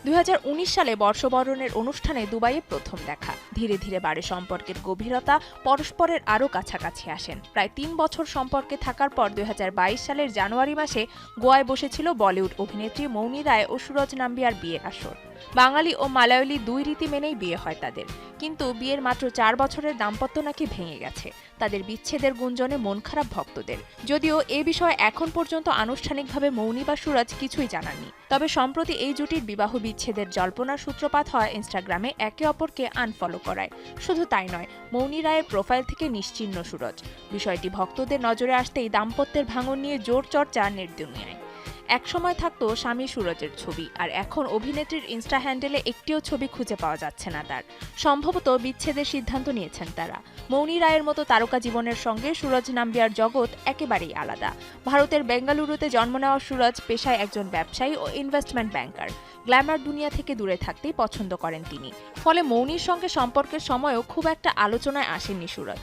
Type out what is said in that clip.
2019 সালে বর্ষবরণের অনুষ্ঠানে দুবাইয়ে প্রথম দেখা। ধীরে ধীরে বাড়ে সম্পর্কের গভীরতা, পরস্পরের আরও কাছাকাছি আসেন। প্রায় 3 বছর সম্পর্কে থাকার পর 2022 সালের জানুয়ারি মাসে গোয়ায় বসেছিল বলিউড অভিনেত্রী মৌনি রায় ও সুরজ নাম্বিয়ার বিয়ের আসর। বাঙালি ও মালয়ালি দুই রীতি মেনেই বিয়ে হয় তাদের, কিন্তু বিয়ের মাত্র 4 বছরের দাম্পত্য নাকি ভেঙে গেছে। তাদের বিচ্ছেদের গুঞ্জনে মন খারাপ ভক্তদের। যদিও এ বিষয়ে এখন পর্যন্ত আনুষ্ঠানিকভাবে মৌনি বা সুরজ কিছুই জানাননি। তবে সম্প্রতি এই জুটির বিবাহ বিচ্ছেদের জল্পনার সূত্রপাত হয় ইনস্টাগ্রামে একে অপরকে আনফলো করায়। শুধু তাই নয়, মৌনি রায়ের প্রোফাইল থেকে নিশ্চিহ্ন সুরজ। বিষয়টি ভক্তদের নজরে আসতেই দাম্পত্যের ভাঙন নিয়ে জোর চর্চা নেট দুনিয়ায়। একসময় থাকতো স্বামী সুরজের ছবি, আর এখন অভিনেত্রীর ইনস্টা হ্যান্ডেলে একটিও ছবি খুঁজে পাওয়া যাচ্ছে না তার। সম্ভবত বিচ্ছেদের সিদ্ধান্ত নিয়েছেন তারা। মৌনি রায়ের মতো তারকা জীবনের সঙ্গে সুরজ নাম্বিয়ার জগৎ একেবারেই আলাদা। ভারতের বেঙ্গালুরুতে জন্ম নেওয়া সুরজ পেশায় একজন ব্যবসায়ী ও ইনভেস্টমেন্ট ব্যাংকার। গ্ল্যামার দুনিয়া থেকে দূরে থাকতেই পছন্দ করেন তিনি। ফলে মৌনির সঙ্গে সম্পর্কের সময়ও খুব একটা আলোচনায় আসেননি সুরজ।